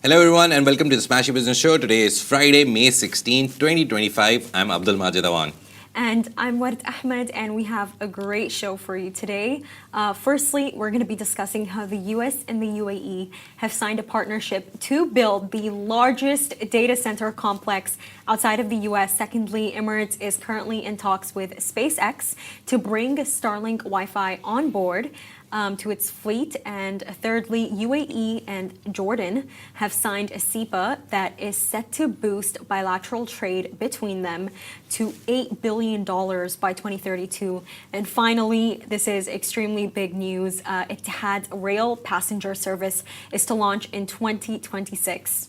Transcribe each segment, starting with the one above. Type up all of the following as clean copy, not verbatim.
Hello everyone and welcome to the Smashy Business Show. Today is Friday, May 16, 2025. I'm Abdul Majid Awan. And I'm Wad Ahmed, and we have a great show for you today. Firstly, we're going to be discussing how the US and the UAE have signed a partnership to build the largest data center complex outside of the US. Secondly, Emirates is currently in talks with SpaceX to bring Starlink Wi-Fi on board to its fleet. And thirdly, UAE and Jordan have signed a CEPA that is set to boost bilateral trade between them to $8 billion by 2032. And finally, this is extremely big news. Etihad rail passenger service is to launch in 2026.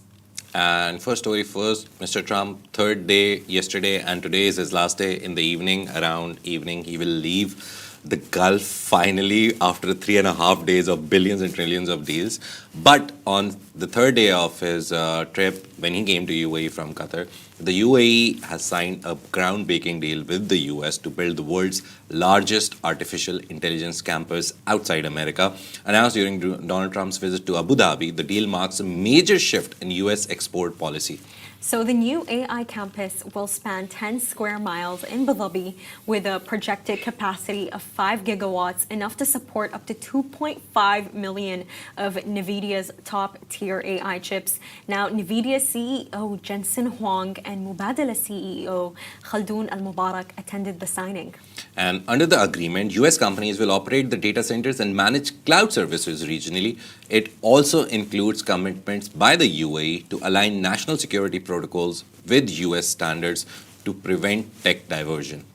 And first story first, Mr. Trump, third day yesterday and today is his last day in the evening. Around evening, he will leave the Gulf finally after 3.5 days of billions and trillions of deals. But on the third day of his trip, when he came to UAE from Qatar, the UAE has signed a groundbreaking deal with the US to build the world's largest artificial intelligence campus outside America. Announced during Donald Trump's visit to Abu Dhabi, the deal marks a major shift in US export policy. So the new AI campus will span 10 square miles in Abu Dhabi with a projected capacity of 5 gigawatts, enough to support up to 2.5 million of NVIDIA's top-tier AI chips. Now, NVIDIA CEO Jensen Huang and Mubadala CEO Khaldoon Al-Mubarak attended the signing. And under the agreement, US companies will operate the data centers and manage cloud services regionally. It also includes commitments by the UAE to align national security protocols with US standards to prevent tech diversion.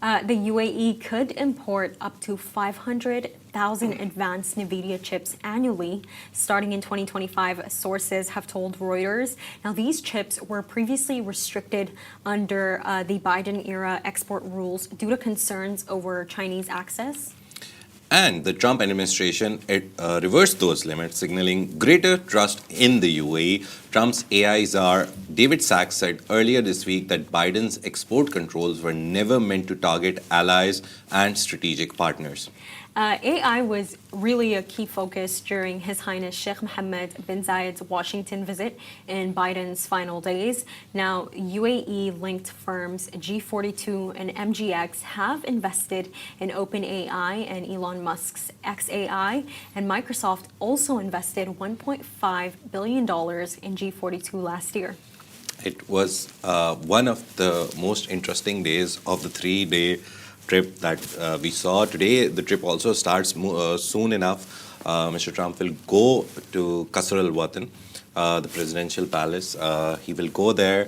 The UAE could import up to 500,000 advanced NVIDIA chips annually starting in 2025, sources have told Reuters. Now, these chips were previously restricted under the Biden-era export rules due to concerns over Chinese access. And the Trump administration reversed those limits, signaling greater trust in the UAE. Trump's AI czar David Sachs said earlier this week that Biden's export controls were never meant to target allies and strategic partners. AI was really a key focus during His Highness Sheikh Mohammed bin Zayed's Washington visit in Biden's final days. Now, UAE-linked firms G42 and MGX have invested in OpenAI and Elon Musk's XAI, and Microsoft also invested $1.5 billion in G42 last year. It was one of the most interesting days of the 3-day trip that we saw today. The trip also starts soon enough. Mr. Trump will go to Qasr al-Watan, the presidential palace. He will go there.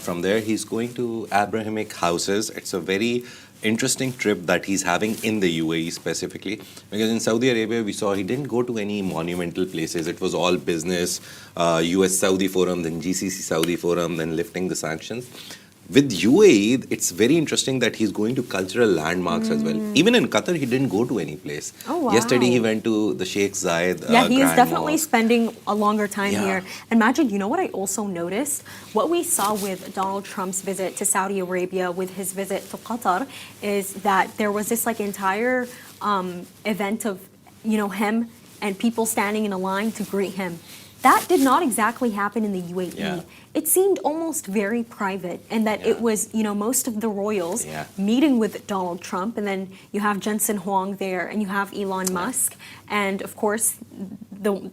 From there, he's going to Abrahamic houses. It's a very interesting trip that he's having in the UAE specifically, because in Saudi Arabia we saw he didn't go to any monumental places. It was all business, US Saudi Forum, then GCC Saudi Forum, then lifting the sanctions. With UAE, it's very interesting that he's going to cultural landmarks as well. Even in Qatar, he didn't go to any place. Oh, wow. Yesterday, he went to the Sheikh Zayed Yeah, he is Grand definitely Mosque. spending a longer time Yeah. here. And Majid, you know what I also noticed? What we saw with Donald Trump's visit to Saudi Arabia, with his visit to Qatar, is that there was this like entire event of, him and people standing in a line to greet him. That did not exactly happen in the UAE. Yeah. It seemed almost very private, and that it was, most of the royals Yeah. meeting with Donald Trump, and then you have Jensen Huang there, and you have Elon Musk, and of course,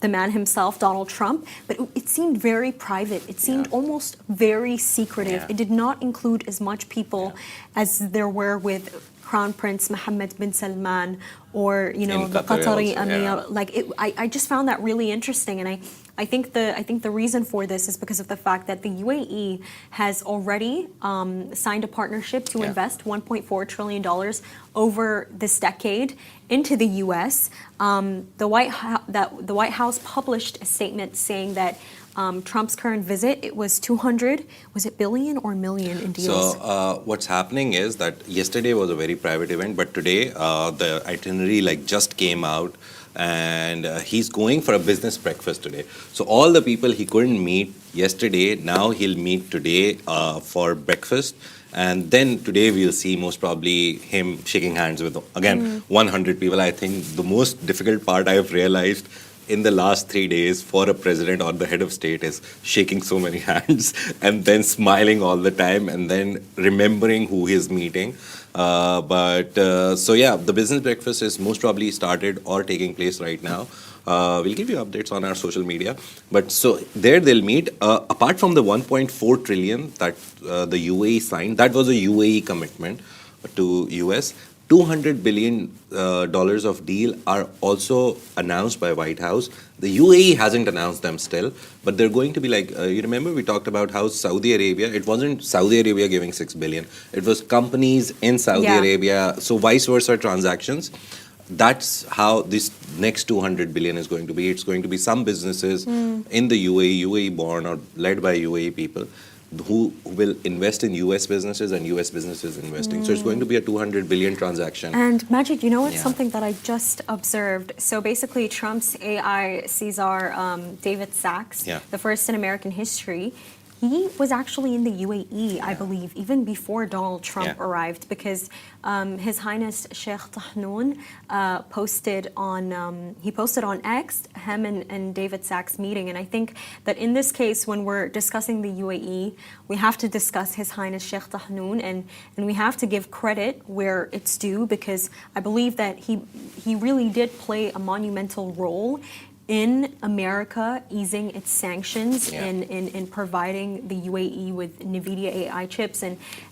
the man himself, Donald Trump. But it seemed very private. It seemed almost very secretive. Yeah. It did not include as much people as there were with Crown Prince Mohammed bin Salman or the Qatar Qatari also, Emir. Like I just found that really interesting, and I think the reason for this is because of the fact that the UAE has already signed a partnership to invest $1.4 trillion over this decade into the U.S. The White House published a statement saying that Trump's current visit, it was 200, was it billion or million in deals? So what's happening is that yesterday was a very private event, but today the itinerary just came out, and he's going for a business breakfast today. So all the people he couldn't meet yesterday, now he'll meet today for breakfast. And then today we'll see most probably him shaking hands with, again, 100 people. I think the most difficult part I've realized in the last 3 days for a president or the head of state is shaking so many hands and then smiling all the time and then remembering who he's meeting. So yeah, the business breakfast is most probably started or taking place right now. We'll give you updates on our social media. But so there they'll meet. Apart from the 1.4 trillion that the UAE signed, that was a UAE commitment to US. $200 billion of deal are also announced by White House. The UAE hasn't announced them still, but they're going to be like, you remember we talked about how Saudi Arabia, it wasn't Saudi Arabia giving 6 billion, it was companies in Saudi Arabia, so vice versa transactions. That's how this next 200 billion is going to be. It's going to be some businesses in the UAE born or led by UAE people who will invest in US businesses and US businesses investing. So it's going to be a 200 billion transaction. And Majid, you know what's Yeah. something that I just observed? So basically, Trump's AI Caesar, David Sachs, Yeah. the first in American history, he was actually in the UAE, I believe, even before Donald Trump arrived, because His Highness Sheikh Tahnoon posted on X him and David Sachs meeting, and I think that in this case, when we're discussing the UAE, we have to discuss His Highness Sheikh Tahnoon, and we have to give credit where it's due, because I believe that he really did play a monumental role in America easing its sanctions in providing the UAE with NVIDIA AI chips,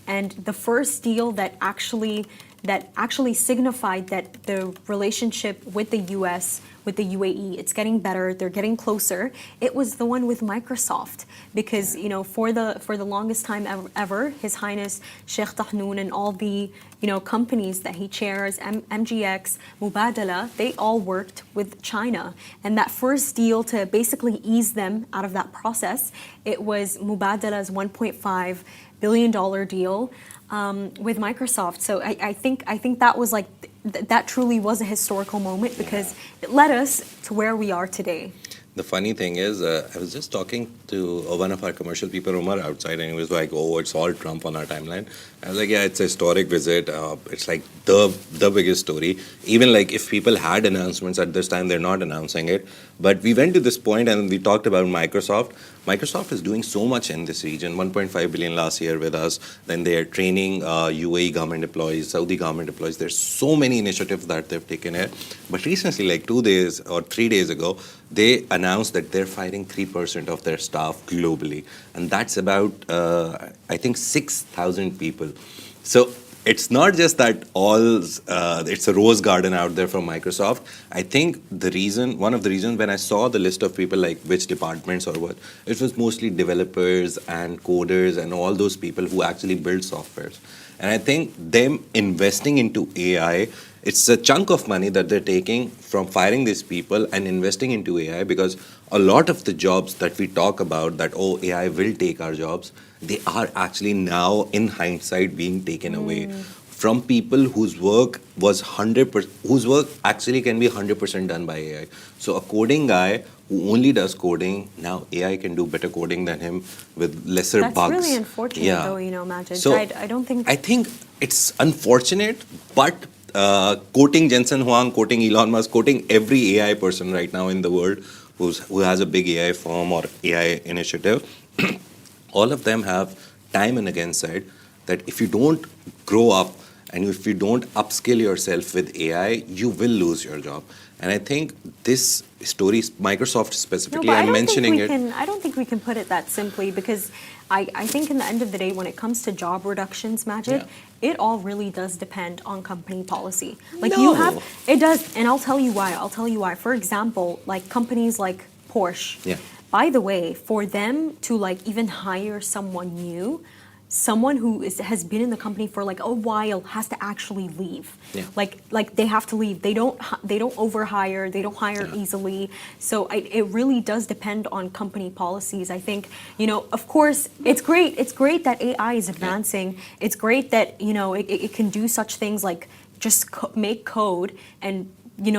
and the first deal that actually signified that the relationship with the US, with the UAE, it's getting better, they're getting closer. It was the one with Microsoft, because for the longest time ever, His Highness Sheikh Tahnoon and all the companies that he chairs, MGX, Mubadala, they all worked with China. And that first deal to basically ease them out of that process, it was Mubadala's $1.5 billion deal with Microsoft. So I think that was like that truly was a historical moment, because it led us to where we are today. The funny thing is, I was just talking to one of our commercial people, Umar, outside, and he was like, "Oh, it's all Trump on our timeline." I was like, "Yeah, it's a historic visit. It's like the biggest story. Even like if people had announcements at this time, they're not announcing it." But we went to this point and we talked about Microsoft. Microsoft is doing so much in this region, 1.5 billion last year with us. Then they are training UAE government employees, Saudi government employees. There's so many initiatives that they've taken here. But recently, like 2 days or 3 days ago, they announced that they're firing 3% of their staff globally. And that's about, I think, 6,000 people. So it's not just that it's a rose garden out there from Microsoft. I think one of the reasons when I saw the list of people, like which departments or what, it was mostly developers and coders and all those people who actually build softwares. And I think them investing into AI, it's a chunk of money that they're taking from firing these people and investing into AI, because a lot of the jobs that we talk about that, oh, AI will take our jobs, they are actually now, in hindsight, being taken away from people whose work was 100%, whose work actually can be 100% done by AI. So a coding guy who only does coding, now AI can do better coding than him with lesser bugs. That's really unfortunate, though, Majid. So I don't think... I think it's unfortunate, but quoting Jensen Huang, quoting Elon Musk, quoting every AI person right now in the world who has a big AI firm or AI initiative, all of them have time and again said that if you don't grow up and if you don't upskill yourself with AI, you will lose your job. And I think this story, Microsoft specifically, I'm mentioning it. I don't think we can put it that simply, because I think in the end of the day, when it comes to job reductions, Majid, it all really does depend on company policy. Like it does, and I'll tell you why. For example, like companies like Porsche. Yeah. By the way, for them to like even hire someone new, someone who has been in the company for like a while has to actually leave. Yeah. Like they have to leave. They don't overhire. They don't hire easily. So it really does depend on company policies. I think, of course, it's great. It's great that AI is advancing. It's great that it can do such things like just make code, and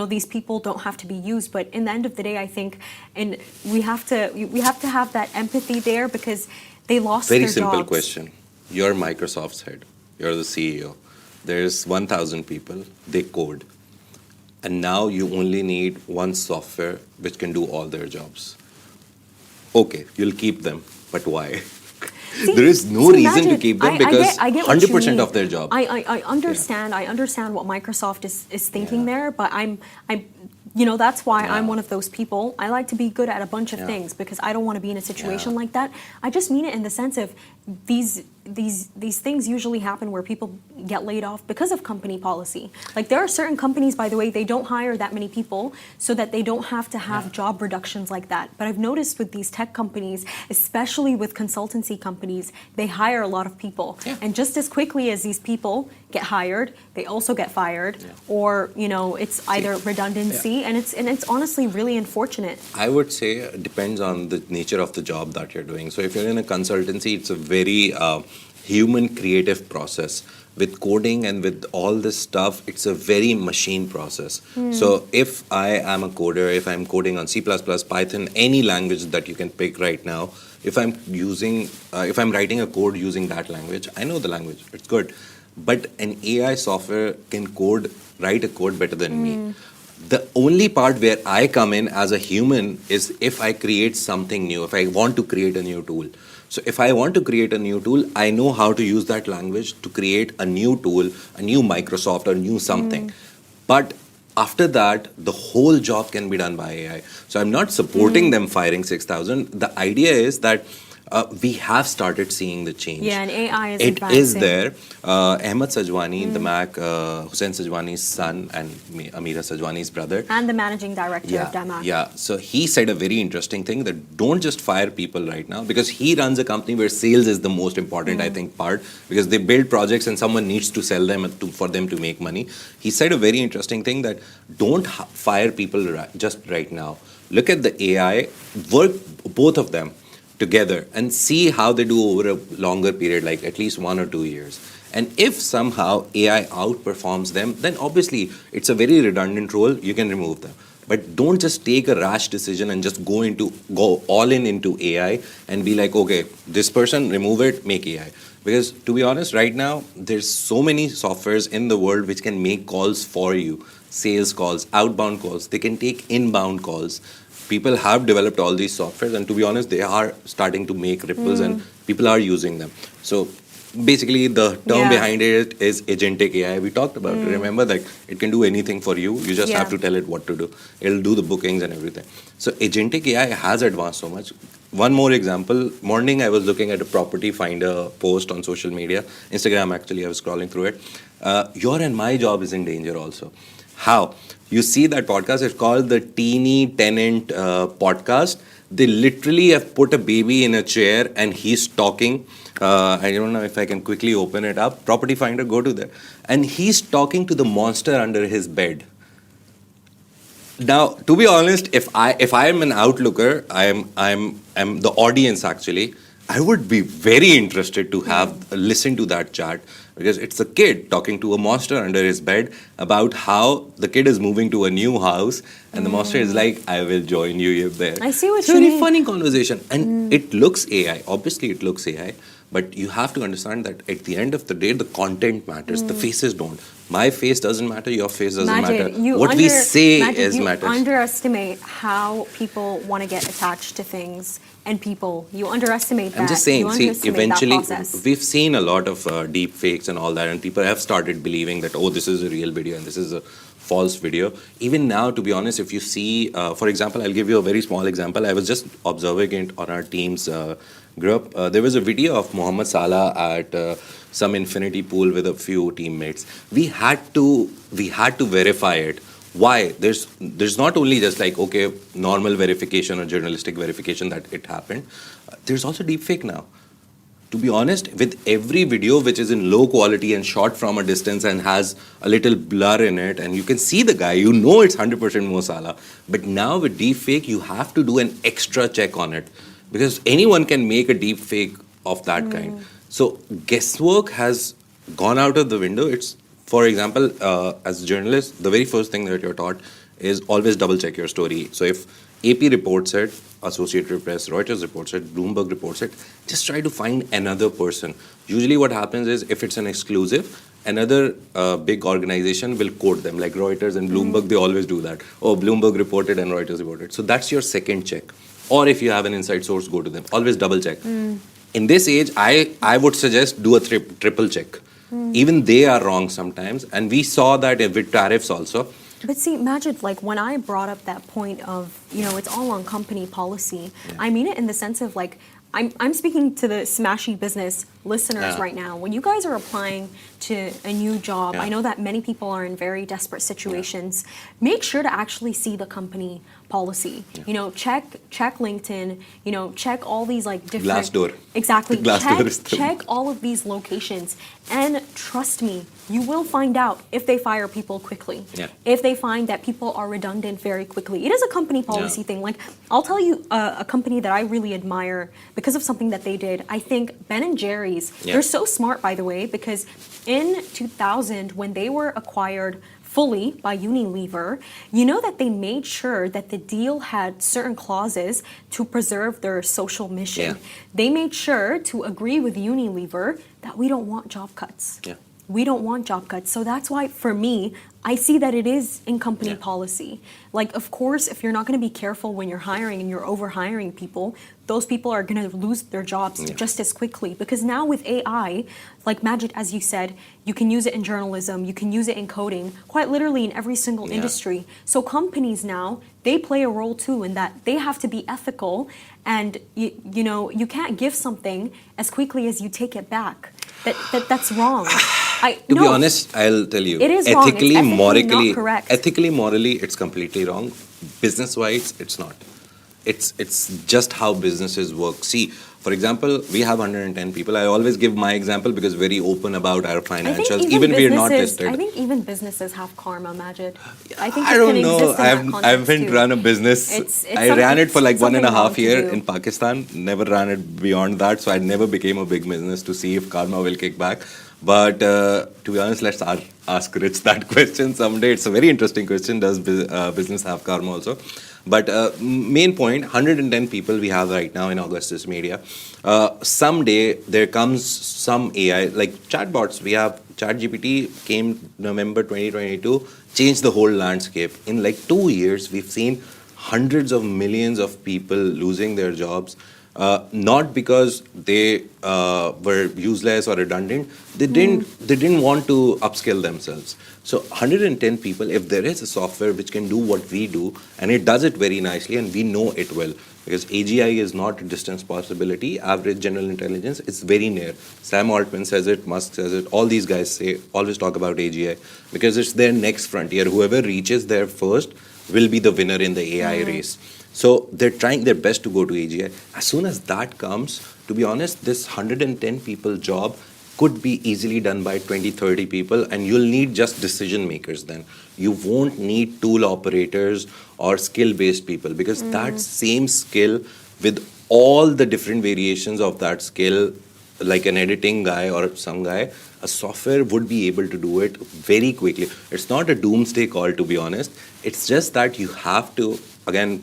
these people don't have to be used. But in the end of the day, I think, and we have to have that empathy there, because they lost their jobs. Very simple question. You're Microsoft's head. You're the CEO. There's 1,000 people. They code. and now you only need one software which can do all their jobs. Okay, you'll keep them, but why? There is no reason to keep them because I get what you 100% mean. of their job. I understand. I understand what Microsoft is thinking there, but I'm that's why I'm one of those people. I like to be good at a bunch of things because I don't want to be in a situation like that. I just mean it in the sense of these things usually happen where people get laid off because of company policy. Like there are certain companies, by the way, they don't hire that many people so that they don't have to have job reductions like that. But I've noticed with these tech companies, especially with consultancy companies, they hire a lot of people. And just as quickly as these people get hired, they also get fired, or it's either redundancy, and it's honestly really unfortunate. I would say it depends on the nature of the job that you're doing. So if you're in a consultancy, it's a very human creative process. With coding and with all this stuff, it's a very machine process. So if I am a coder, if I'm coding on C++, Python, any language that you can pick right now, if I'm writing a code using that language, I know the language, it's good. But an AI software can write a code better than me. The only part where I come in as a human is if I create something new, if I want to create a new tool. So if I want to create a new tool, I know how to use that language to create a new tool, a new Microsoft or new something. But after that, the whole job can be done by AI. So I'm not supporting them firing 6,000. The idea is that we have started seeing the change. Yeah, and AI is It advancing. is there. Ahmed Sajwani, the Mac, Hussein Sajwani's son and Amira Sajwani's brother. And the managing director of Damac. Yeah, so he said a very interesting thing that don't just fire people right now, because he runs a company where sales is the most important, I think, part, because they build projects and someone needs to sell them for them to make money. He said a very interesting thing that don't fire people just right now. Look at the AI, work both of them together and see how they do over a longer period, like at least 1 or 2 years. And if somehow AI outperforms them, then obviously it's a very redundant role, you can remove them. But don't just take a rash decision and just go all in into AI and be like, okay, this person, remove it, make AI. Because to be honest, right now, there's so many softwares in the world which can make calls for you, sales calls, outbound calls, they can take inbound calls. People have developed all these softwares, and to be honest, they are starting to make ripples and people are using them. So basically, the term behind it is agentic AI. We talked about it. Remember that it can do anything for you. You just have to tell it what to do. It'll do the bookings and everything. So agentic AI has advanced so much. One more example. Morning, I was looking at a property finder post on social media. Instagram, actually, I was scrolling through it. Your and my job is in danger also. How? You see that podcast, it's called the Teeny Tenant podcast. They literally have put a baby in a chair and he's talking. I don't know if I can quickly open it up. Property Finder, go to there. And he's talking to the monster under his bed. Now, to be honest, if I am an outlooker, I'm the audience actually, I would be very interested to have listen to that chat, because it's a kid talking to a monster under his bed about how the kid is moving to a new house and the monster is like, I will join you there. I see what it's you a very mean. funny conversation. And it looks AI. Obviously, it looks AI. But you have to understand that at the end of the day, the content matters. The faces don't. My face doesn't matter. Your face doesn't matter. What we say matters. You underestimate how people want to get attached to things and people. You underestimate that. I'm just saying, see, eventually, that we've seen a lot of deep fakes and all that, and people have started believing that, oh, this is a real video and this is a false video. Even now, to be honest, if you see, for example, I'll give you a very small example. I was just observing it on our team's group. There was a video of Mohamed Salah at some infinity pool with a few teammates. We had to verify it. Why? There's not only just like, okay, normal verification or journalistic verification that it happened. There's also deepfake now. To be honest, with every video which is in low quality and shot from a distance and has a little blur in it, and you can see the guy, you know it's 100% Mo Salah. But now with deepfake, you have to do an extra check on it, because anyone can make a deepfake of that kind. So guesswork has gone out of the window. It's, for example, as a journalist, the very first thing that you're taught is always double check your story. So if AP reports it, Associated Press, Reuters reports it, Bloomberg reports it, just try to find another person. Usually what happens is, if it's an exclusive, another big organization will quote them, like Reuters and Bloomberg, they always do that. Oh, Bloomberg reported and Reuters reported. So that's your second check. Or if you have an inside source, go to them. Always double check. In this age, I would suggest do a triple check. Even they are wrong sometimes. And we saw that with tariffs also. But see, Majid, like when I brought up that point of, it's all on company policy, I mean it in the sense of like, I'm speaking to the Smashy Business listeners right now. When you guys are applying to a new job, I know that many people are in very desperate situations. Make sure to actually see the company policy. Check LinkedIn. Check all these like different. Glassdoor. Exactly. Glassdoor Check all of these locations, and trust me, you will find out if they fire people quickly. If they find that people are redundant very quickly. It is a company policy thing. Like I'll tell you a company that I really admire because of something that they did. I think Ben & Jerry's. They're so smart, by the way, because in 2000 when they were acquired fully by Unilever, that they made sure that the deal had certain clauses to preserve their social mission. They made sure to agree with Unilever that we don't want job cuts. We don't want job cuts. So that's why, for me, I see that it is in company policy. Like, of course, if you're not going to be careful when you're hiring and you're over-hiring people, those people are going to lose their jobs just as quickly. Because now with AI, like Majid, as you said, you can use it in journalism, you can use it in coding, quite literally in every single industry. So companies now, they play a role too in that they have to be ethical, and you can't give something as quickly as you take it back. That's wrong. To be honest, I'll tell you. It is wrong. It's ethically not correct. Ethically, morally, it's completely wrong. Business-wise, it's not. It's just how businesses work. See, for example, we have 110 people. I always give my example because we're very open about our financials. Even we're not listed. I think even businesses have karma, Majid. I think I don't know. I haven't run a business. I ran it for like 1.5 years in Pakistan. Never ran it beyond that. So I never became a big business to see if karma will kick back. But to be honest, let's ask Rich that question someday. It's a very interesting question. Does business have karma also? But main point, 110 people we have right now in Augustus Media. Someday there comes some AI, like chatbots. We have ChatGPT came November 2022, changed the whole landscape. In like 2 years, we've seen hundreds of millions of people losing their jobs. Not because they were useless or redundant. They didn't want to upskill themselves. So 110 people, if there is a software which can do what we do, and it does it very nicely, and we know it will, because AGI is not a distance possibility. Average general intelligence is very near. Sam Altman says it, Musk says it, all these guys always talk about AGI, because it's their next frontier. Whoever reaches there first will be the winner in the AI race. So they're trying their best to go to AGI. As soon as that comes, to be honest, this 110 people job could be easily done by 20, 30 people, and you'll need just decision makers then. You won't need tool operators or skill-based people, because that same skill with all the different variations of that skill, like an editing guy or some guy, a software would be able to do it very quickly. It's not a doomsday call, to be honest. It's just that you have to, again,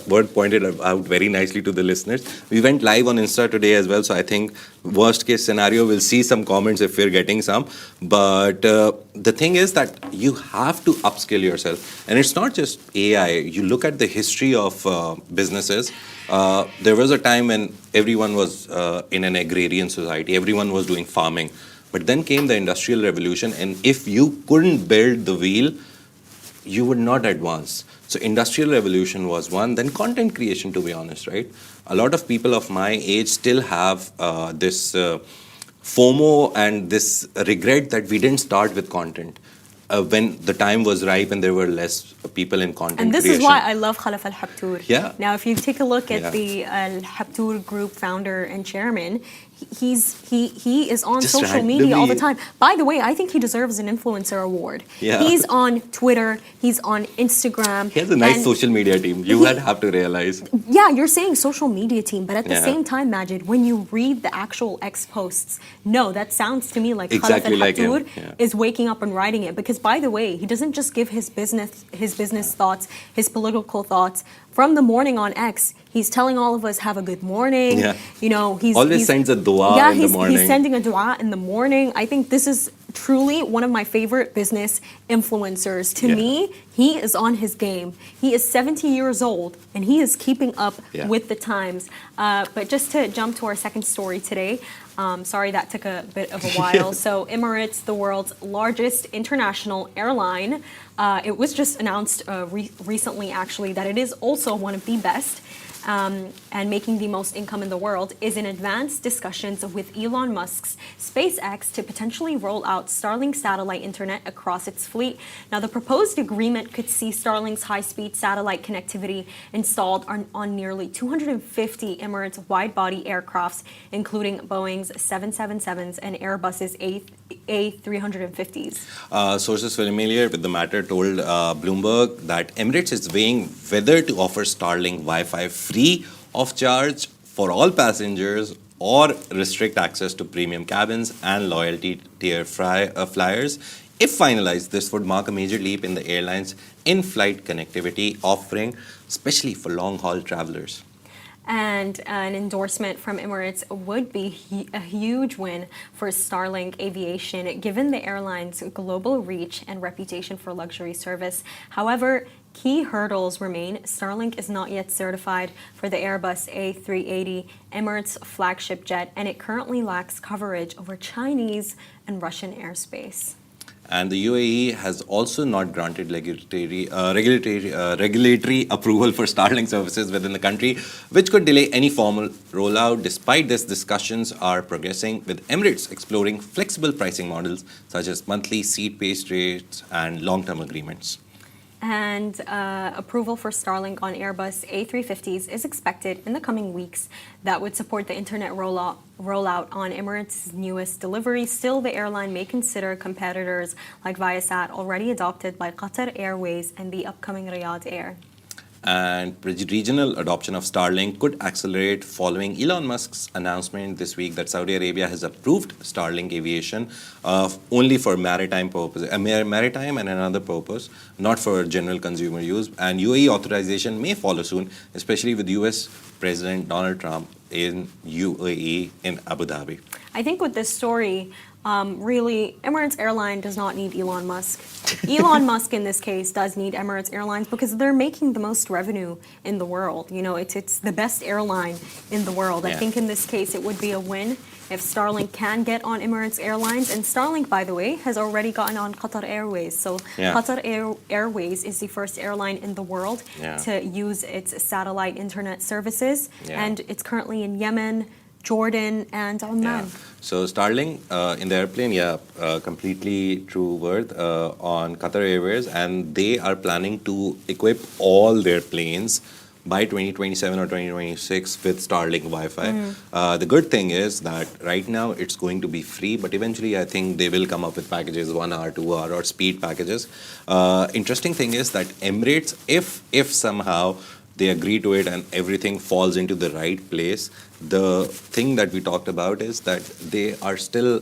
Word pointed out very nicely to the listeners. We went live on Insta today as well, so I think worst case scenario, we'll see some comments if we're getting some. But the thing is that you have to upskill yourself. And it's not just AI. You look at the history of businesses. There was a time when everyone was in an agrarian society. Everyone was doing farming. But then came the Industrial Revolution, and if you couldn't build the wheel, you would not advance. So Industrial Revolution was one, then content creation, to be honest, right? A lot of people of my age still have this FOMO and this regret that we didn't start with content when the time was ripe and there were less people in content creation. And this creation. is why I love Khalaf Al-Habtoor. Yeah. Now, if you take a look at the Al-Habtoor Group founder and chairman, he is on Just social media all the time. By the way, I think he deserves an influencer award. Yeah. He's on Twitter. He's on Instagram. He has a nice social media team. You have to realize. Yeah, you're saying social media team, but at the same time, Majid, when you read the actual X posts, no, that sounds to me like exactly Khalaf like Al-Habtoor is waking up and writing it. Because by the way, he doesn't just give his business thoughts, his political thoughts. From the morning on X, he's telling all of us, have a good morning. Yeah. You know, always sends a dua in the morning. He's sending a dua in the morning. I think this is truly one of my favorite business influencers. To Yeah. me, he is on his game. He is 70 years old and he is keeping up Yeah. with the times. But just to jump to our second story today, sorry that took a bit of a while. So Emirates, the world's largest international airline, it was just announced recently actually that it is also one of the best. And making the most income in the world, is in advanced discussions with Elon Musk's SpaceX to potentially roll out Starlink satellite internet across its fleet. Now, the proposed agreement could see Starlink's high-speed satellite connectivity installed on nearly 250 Emirates wide-body aircrafts, including Boeing's 777s and Airbus's A350s. Sources familiar with the matter told Bloomberg that Emirates is weighing whether to offer Starlink Wi-Fi free of charge for all passengers or restrict access to premium cabins and loyalty tier flyers. If finalized, this would mark a major leap in the airline's in-flight connectivity offering, especially for long-haul travelers. And an endorsement from Emirates would be a huge win for Starlink Aviation, given the airline's global reach and reputation for luxury service. However, key hurdles remain. Starlink is not yet certified for the Airbus A380, Emirates' flagship jet, and it currently lacks coverage over Chinese and Russian airspace. And the UAE has also not granted regulatory approval for Starlink services within the country, which could delay any formal rollout. Despite this, discussions are progressing, with Emirates exploring flexible pricing models such as monthly seat-based rates and long-term agreements. And approval for Starlink on Airbus A350s is expected in the coming weeks. That would support the internet rollout on Emirates' newest delivery. Still, the airline may consider competitors like Viasat, already adopted by Qatar Airways and the upcoming Riyadh Air. And regional adoption of Starlink could accelerate following Elon Musk's announcement this week that Saudi Arabia has approved Starlink aviation only for maritime purpose, maritime and another purpose, not for general consumer use. And UAE authorization may follow soon, especially with US President Donald Trump in UAE in Abu Dhabi. I think with this story, really, Emirates Airline does not need Elon Musk. Elon Musk, in this case, does need Emirates Airlines because they're making the most revenue in the world. You know, it's the best airline in the world. Yeah. I think in this case, it would be a win if Starlink can get on Emirates Airlines. And Starlink, by the way, has already gotten on Qatar Airways. So Yeah. Qatar Airways is the first airline in the world Yeah. to use its satellite internet services. Yeah. And it's currently in Yemen, Jordan, and Oman. Yeah. So Starlink in the airplane, completely true word on Qatar Airways, and they are planning to equip all their planes by 2027 or 2026 with Starlink Wi-Fi. The good thing is that right now it's going to be free, but eventually I think they will come up with packages, 1 hour, 2 hour, or speed packages. Interesting thing is that Emirates, if somehow they agree to it and everything falls into the right place, the thing that we talked about is that they are still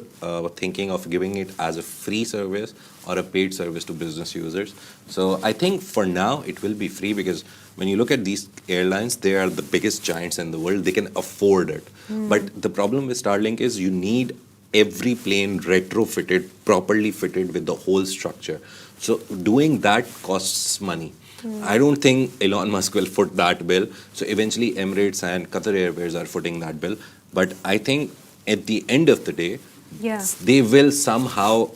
thinking of giving it as a free service or a paid service to business users. So I think for now it will be free, because when you look at these airlines, they are the biggest giants in the world. They can afford it. But the problem with Starlink is you need every plane retrofitted, properly fitted with the whole structure. So doing that costs money. I don't think Elon Musk will foot that bill. So eventually Emirates and Qatar Airways are footing that bill. But I think at the end of the day, they will somehow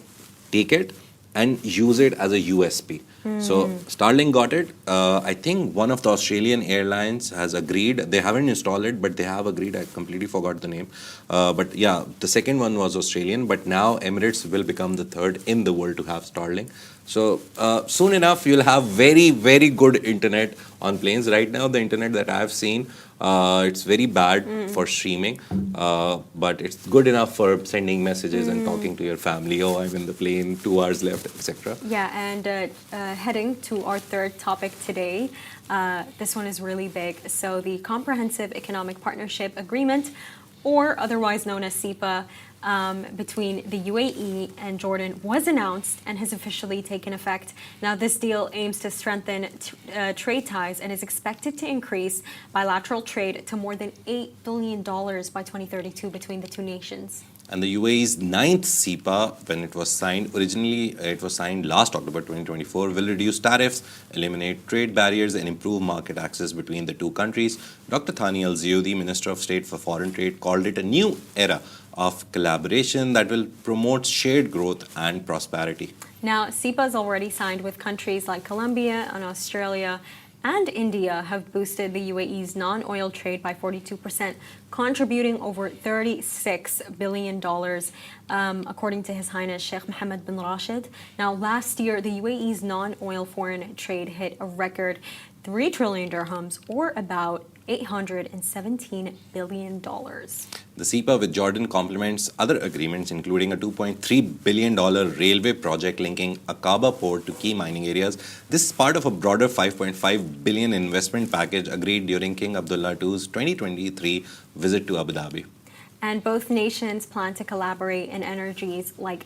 take it and use it as a USP. So Starlink got it. I think one of the Australian airlines has agreed. They haven't installed it, but they have agreed. I completely forgot the name. But yeah, the second one was Australian. But now Emirates will become the third in the world to have Starlink. So soon enough, you'll have very, very good internet on planes. Right now, the internet that I've seen, it's very bad for streaming, but it's good enough for sending messages and talking to your family. Oh, I'm in the plane, 2 hours left, etc. Yeah, and heading to our third topic today, this one is really big. So the Comprehensive Economic Partnership Agreement, or otherwise known as CEPA, between the UAE and Jordan was announced and has officially taken effect. Now, this deal aims to strengthen trade ties and is expected to increase bilateral trade to more than $8 billion by 2032 between the two nations. And the UAE's ninth CEPA, when it was signed, originally it was signed last October 2024, will reduce tariffs, eliminate trade barriers, and improve market access between the two countries. Dr. Thani Al-Ziyudi, Minister of State for Foreign Trade, called it a new era of collaboration that will promote shared growth and prosperity. Now, CEPA is already signed with countries like Colombia and Australia, and India have boosted the UAE's non-oil trade by 42%, contributing over $36 billion, according to His Highness Sheikh Mohammed bin Rashid. Now, last year, the UAE's non-oil foreign trade hit a record 3 trillion dirhams, or about $817 billion. The CEPA with Jordan complements other agreements, including a $2.3 billion railway project linking Aqaba port to key mining areas. This is part of a broader $5.5 billion investment package agreed during King Abdullah II's 2023 visit to Abu Dhabi. And both nations plan to collaborate in energies like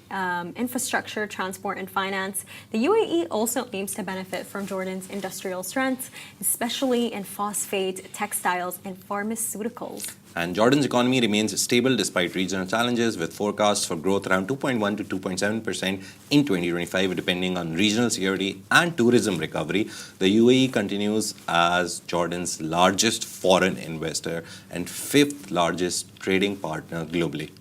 infrastructure, transport, and finance. The UAE also aims to benefit from Jordan's industrial strengths, especially in phosphate, textiles, and pharmaceuticals. And Jordan's economy remains stable despite regional challenges, with forecasts for growth around 2.1 to 2.7% in 2025, depending on regional security and tourism recovery. The UAE continues as Jordan's largest foreign investor and fifth largest trading partner globally.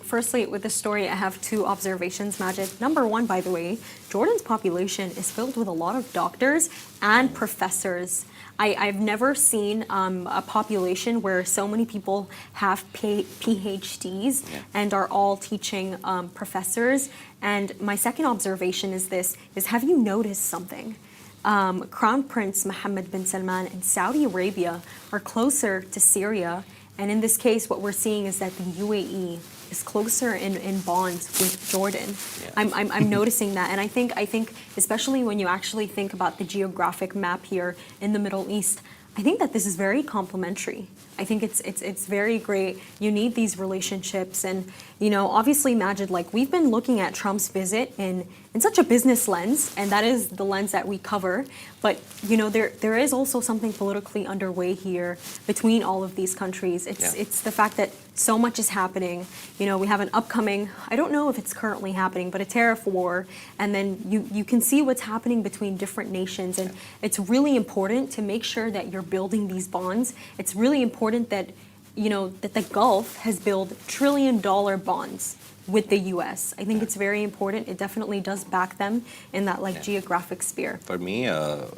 Firstly, with this story, I have 2 observations, Majid. Number 1, by the way, Jordan's population is filled with a lot of doctors and professors. I've never seen a population where so many people have PhDs and are all teaching professors. And my second observation is this, is have you noticed something? Crown Prince Mohammed bin Salman and Saudi Arabia are closer to Syria. And in this case, what we're seeing is that the UAE is closer in bonds with Jordan. Yeah. I'm noticing that, and I think especially when you actually think about the geographic map here in the Middle East, I think that this is very complementary. I think it's very great. You need these relationships, and obviously, Majid, like we've been looking at Trump's visit in such a business lens, and that is the lens that we cover. But there is also something politically underway here between all of these countries. It's the fact that so much is happening. We have an upcoming, I don't know if it's currently happening, but a tariff war, and then you can see what's happening between different nations, and it's really important to make sure that you're building these bonds. It's really important that that the Gulf has built $1 trillion bonds with the U.S. I think it's very important. It definitely does back them in that geographic sphere. For me,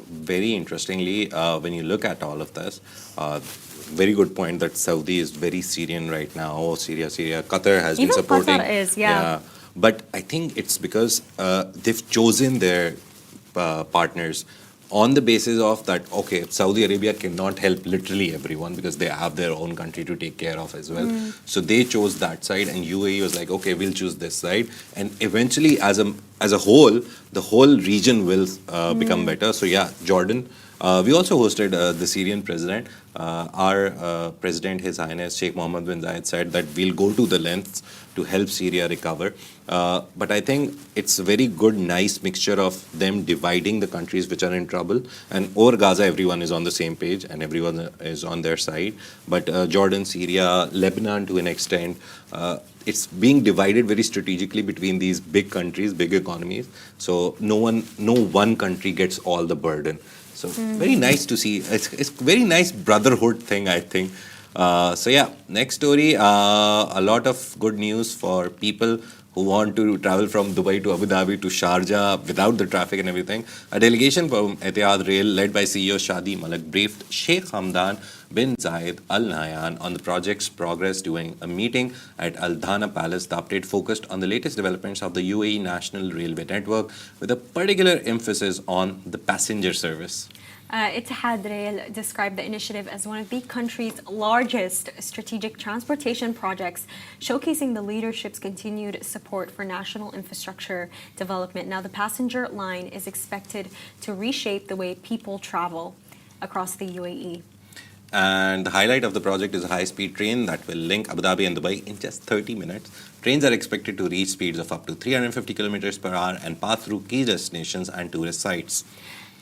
very interestingly, when you look at all of this, very good point that Saudi is very Syrian right now. Oh, Syria. Qatar has been supporting. Qatar is, yeah. But I think it's because they've chosen their partners on the basis of that, okay, Saudi Arabia cannot help literally everyone because they have their own country to take care of as well. So they chose that side, and UAE was like, okay, we'll choose this side. And eventually, as a whole, the whole region will become better. So yeah, Jordan. We also hosted the Syrian president. Our president, His Highness Sheikh Mohammed bin Zayed, said that we'll go to the lengths to help Syria recover. But I think it's a very good, nice mixture of them dividing the countries which are in trouble. And over Gaza, everyone is on the same page and everyone is on their side. But Jordan, Syria, Lebanon to an extent, it's being divided very strategically between these big countries, big economies. So no one country gets all the burden. So very nice to see. It's very nice brotherhood thing, I think. So yeah, next story. A lot of good news for people who want to travel from Dubai to Abu Dhabi to Sharjah without the traffic and everything. A delegation from Etihad Rail, led by CEO Shadi Malik, briefed Sheikh Hamdan bin Zayed Al Nahyan on the project's progress during a meeting at Al Dhana Palace. The update focused on the latest developments of the UAE National Railway Network, with a particular emphasis on the passenger service. Etihad Rail described the initiative as one of the country's largest strategic transportation projects, showcasing the leadership's continued support for national infrastructure development. Now, the passenger line is expected to reshape the way people travel across the UAE. And the highlight of the project is a high-speed train that will link Abu Dhabi and Dubai in just 30 minutes. Trains are expected to reach speeds of up to 350 kilometers per hour and pass through key destinations and tourist sites.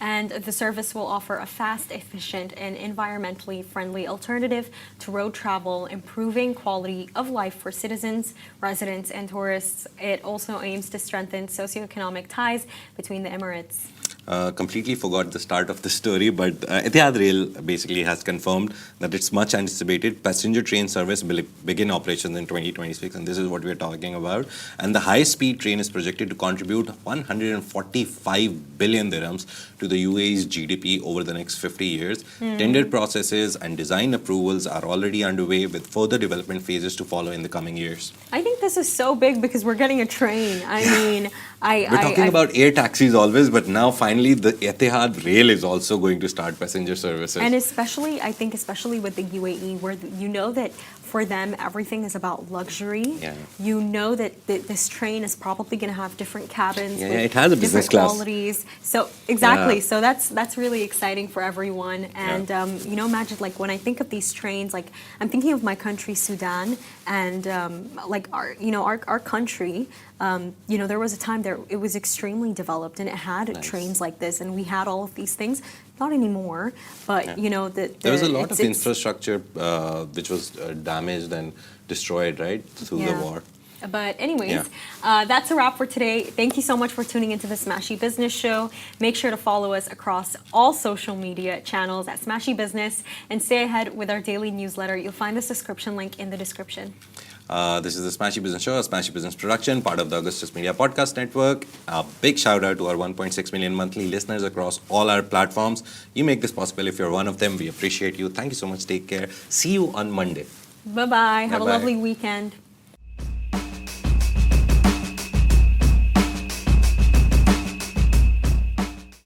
And the service will offer a fast, efficient, and environmentally friendly alternative to road travel, improving quality of life for citizens, residents, and tourists. It also aims to strengthen socioeconomic ties between the Emirates. Completely forgot the start of the story, but Etihad Rail basically has confirmed that its much anticipated passenger train service will begin operations in 2026, and this is what we're talking about. And the high-speed train is projected to contribute 145 billion dirhams to the UAE's GDP over the next 50 years. Tender processes and design approvals are already underway, with further development phases to follow in the coming years. I think this is so big because we're getting a train. I mean, We're talking about air taxis always, but now finally the Etihad Rail is also going to start passenger services. And especially, I think, especially with the UAE, where you know that for them everything is about luxury. Yeah. You know that this train is probably going to have different cabins Yeah, with it has a business different class. qualities. So exactly. Yeah. So that's really exciting for everyone. And you know, imagine like when I think of these trains, like I'm thinking of my country, Sudan, and like our country. You know, there was a time there it was extremely developed and it had Nice. trains like this, and we had all of these things. Not anymore, but you know There was a lot of infrastructure which was damaged and destroyed, right, through the war. But anyways, that's a wrap for today. Thank you so much for tuning into the Smashy Business Show. Make sure to follow us across all social media channels at Smashy Business and stay ahead with our daily newsletter. You'll find the subscription link in the description. This is the Smashy Business Show, a Smashy Business production, part of the Augustus Media Podcast Network. A big shout out to our 1.6 million monthly listeners across all our platforms. You make this possible. If you're one of them, we appreciate you. Thank you so much. Take care. See you on Monday. Bye-bye. Have a Bye-bye. lovely weekend.